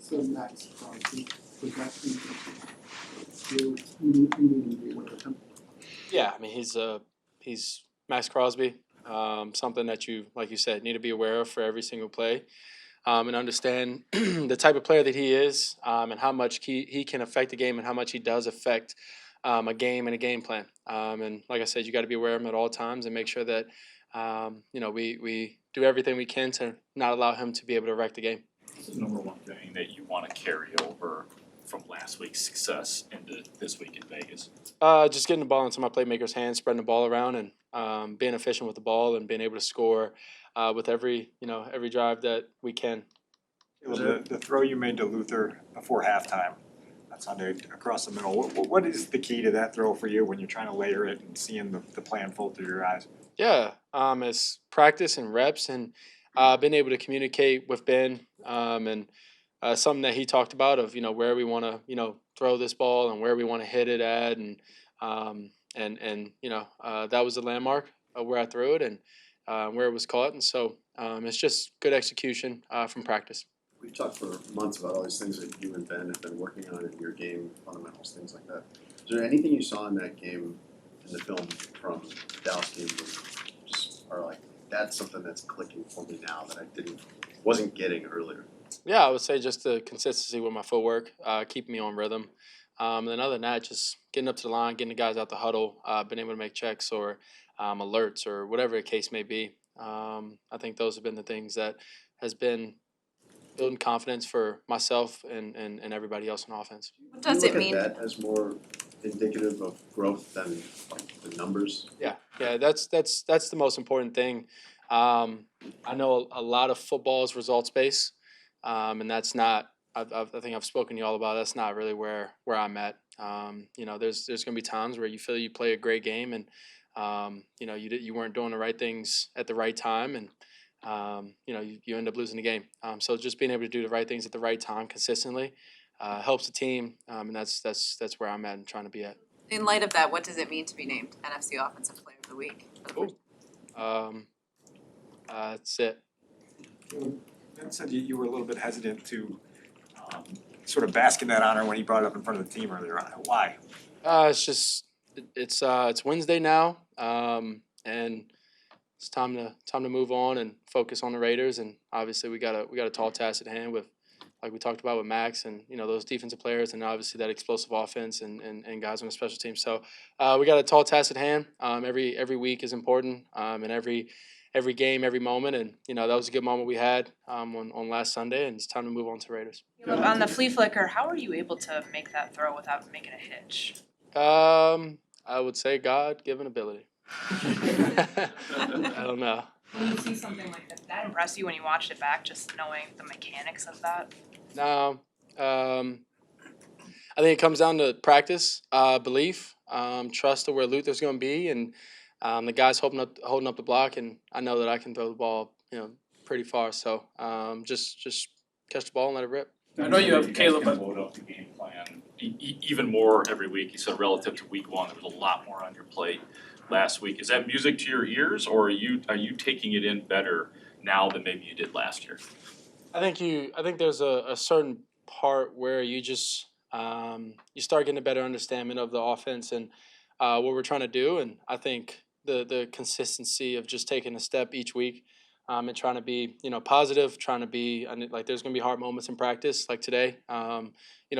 So Max Crosby, was that you need to be aware of him? Yeah, I mean he's Max Crosby. Something that you, like you said, need to be aware of for every single play, and understand the type of player that he is, and how much he can affect the game and how much he does affect a game and a game plan. And like I said, you got to be aware of him at all times and make sure that we do everything we can to not allow him to be able to wreck the game. What's the number one thing that you want to carry over from last week's success into this week in Vegas? Just getting the ball into my playmakers' hands, spreading the ball around, and being efficient with the ball and being able to score with every drive that we can. The throw you made to Luther before halftime on Sunday across the middle, what is the key to that throw for you when you're trying to layer it and seeing the plan fold through your eyes? Yeah, it's practice and reps and being able to communicate with Ben, and something that he talked about of where we want to throw this ball and where we want to hit it at, and that was the landmark of where I threw it and where it was caught, and so it's just good execution from practice. We've talked for months about all these things that you and Ben have been working on in your game fundamentals, things like that. Is there anything you saw in that game, in the film from the Dallas game, that just are like, that's something that's clicking for me now that I wasn't getting earlier? Yeah, I would say just the consistency with my footwork, keeping me on rhythm. And then other than that, just getting up to the line, getting the guys out the huddle, being able to make checks or alerts or whatever the case may be. I think those have been the things that has been building confidence for myself and everybody else on offense. What does it mean? Do you look at that as more indicative of growth than like the numbers? Yeah, that's the most important thing. I know a lot of football is results based, and that's not. I think I've spoken to you all about. That's not really where I'm at. There's going to be times where you feel you play a great game, and you weren't doing the right things at the right time, and you end up losing the game. So just being able to do the right things at the right time consistently helps the team, and that's where I'm at and trying to be at. In light of that, what does it mean to be named NFC Offensive Player of the Week? That's it. Ben said you were a little bit hesitant to sort of bask in that honor when he brought it up in front of the team earlier on. Why? It's just it's Wednesday now, and it's time to move on and focus on the Raiders. And obviously we got a tall task at hand with, like we talked about with Max and those defensive players, and obviously that explosive offense and guys on the special team. So we got a tall task at hand. Every week is important, and every game, every moment, and that was a good moment we had on last Sunday, and it's time to move on to Raiders. On the flea flicker, how are you able to make that throw without making a hitch? I would say God-given ability. I don't know. When you see something like that impress you when you watched it back, just knowing the mechanics of that? No, I think it comes down to practice, belief, trust of where Luther's going to be, and the guys holding up the block, and I know that I can throw the ball, pretty far. So just catch the ball and let it rip. I know you have Caleb. Load up the game plan even more every week. You said relative to week one, there was a lot more on your plate last week. Is that music to your ears, or are you taking it in better now than maybe you did last year? I think there's a certain part where you just you start getting a better understanding of the offense and what we're trying to do, and I think the consistency of just taking a step each week and trying to be positive, trying to be like there's gonna be hard moments in practice like today.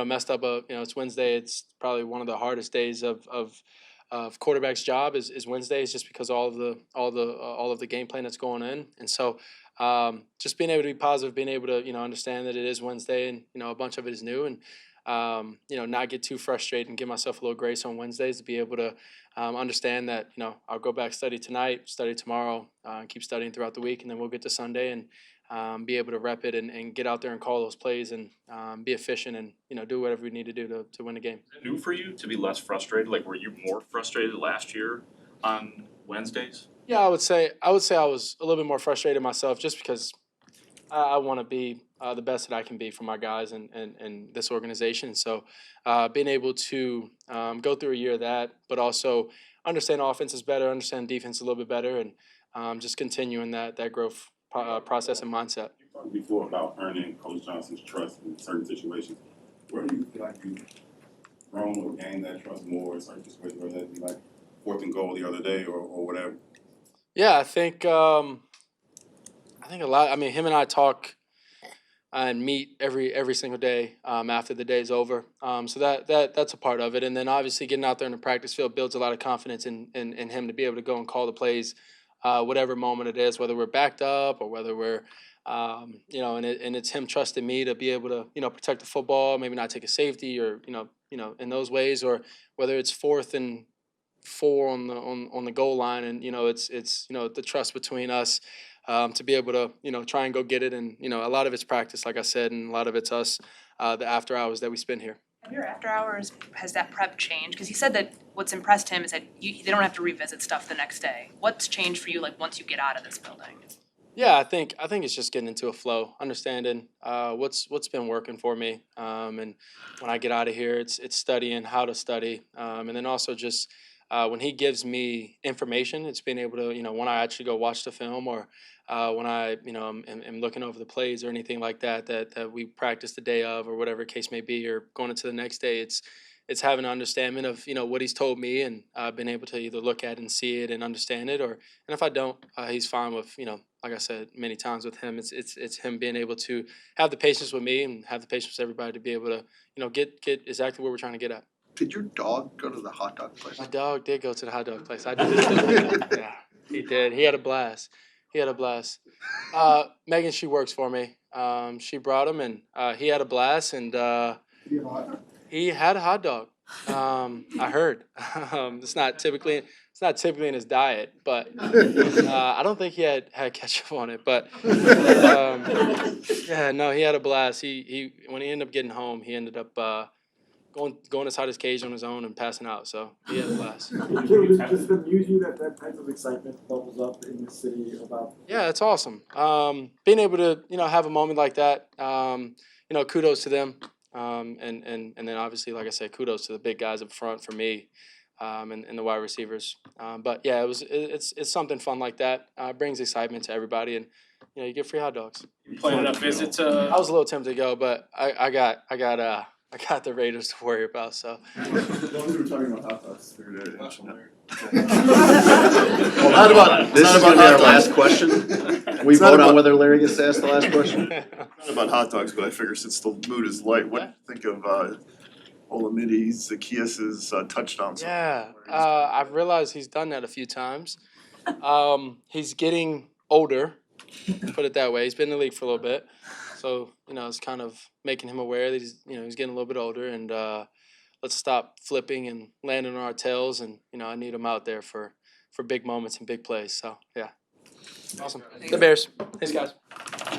Messed up it's Wednesday. It's probably one of the hardest days of quarterback's job is Wednesdays, just because all of the game plan that's going in, and so just being able to be positive, being able to understand that it is Wednesday and a bunch of it is new, and not get too frustrated and give myself a little grace on Wednesdays to be able to understand that I'll go back, study tonight, study tomorrow, keep studying throughout the week, and then we'll get to Sunday and be able to rep it and get out there and call those plays and be efficient and do whatever we need to do to win the game. Is it new for you to be less frustrated? Like, were you more frustrated last year on Wednesdays? Yeah, I would say I was a little bit more frustrated myself, just because I want to be the best that I can be for my guys and this organization. So being able to go through a year of that, but also understand offense is better, understand defense a little bit better, and just continuing that growth process and mindset. talked before about earning Coach Johnson's trust in certain situations. Where do you feel like you've grown or gained that trust more in certain situations, whether that be like 4th and goal the other day or whatever? Yeah, I think a lot. I mean, him and I talk and meet every single day after the day's over. So that's a part of it. And then obviously getting out there in the practice field builds a lot of confidence in him to be able to go and call the plays, whatever moment it is, whether we're backed up or whether we're, and it's him trusting me to be able to, protect the football, maybe not take a safety or, in those ways, or whether it's 4th and 4 on the goal line, and it's the trust between us to be able to try and go get it, and a lot of it's practice, like I said, and a lot of it's us, the after hours that we spend here. Have your after hours, has that prep changed? Because he said that what's impressed him is that they don't have to revisit stuff the next day. What's changed for you, like, once you get out of this building? Yeah, I think it's just getting into a flow, understanding what's been working for me, and when I get out of here, it's studying how to study, and then also just when he gives me information, it's being able to when I actually go watch the film, or when I am looking over the plays or anything like that we practiced the day of, or whatever case may be, or going into the next day, it's having an understanding of what he's told me, and been able to either look at it and see it and understand it, and if I don't, he's fine with like I said many times with him, it's him being able to have the patience with me and have the patience with everybody to be able to get exactly where we're trying to get at. Did your dog go to the hot dog place? My dog did go to the hot dog place. I did. Yeah, he did. He had a blast. Megan, she works for me. She brought him, and he had a blast, and he had a hot dog. I heard. It's not typically in his diet, but I don't think he had ketchup on it. But yeah, no, he had a blast. He when he ended up getting home, he ended up going inside his cage on his own and passing out. So he had a blast. Does it amuse you that type of excitement bubbles up in the city about? Yeah, it's awesome. Being able to have a moment like that, kudos to them, and then obviously, like I said, kudos to the big guys up front for me, and the wide receivers. But yeah, it's something fun like that. Brings excitement to everybody, and you get free hot dogs. You planning a visit to? I was a little tempted to go, but I got the Raiders to worry about. So. We were talking about hot dogs. This is gonna be our last question. We vote on whether Larry gets to ask the last question. Not about hot dogs, but I figure since the mood is light, what do you think of Olamides Zacchaeus' touchdowns? Yeah, I've realized he's done that a few times. He's getting older, put it that way. He's been in the league for a little bit, so it's kind of making him aware that he's getting a little bit older, and let's stop flipping and landing on our tails, and I need him out there for big moments and big plays. So yeah, awesome. The Bears. Thanks, guys.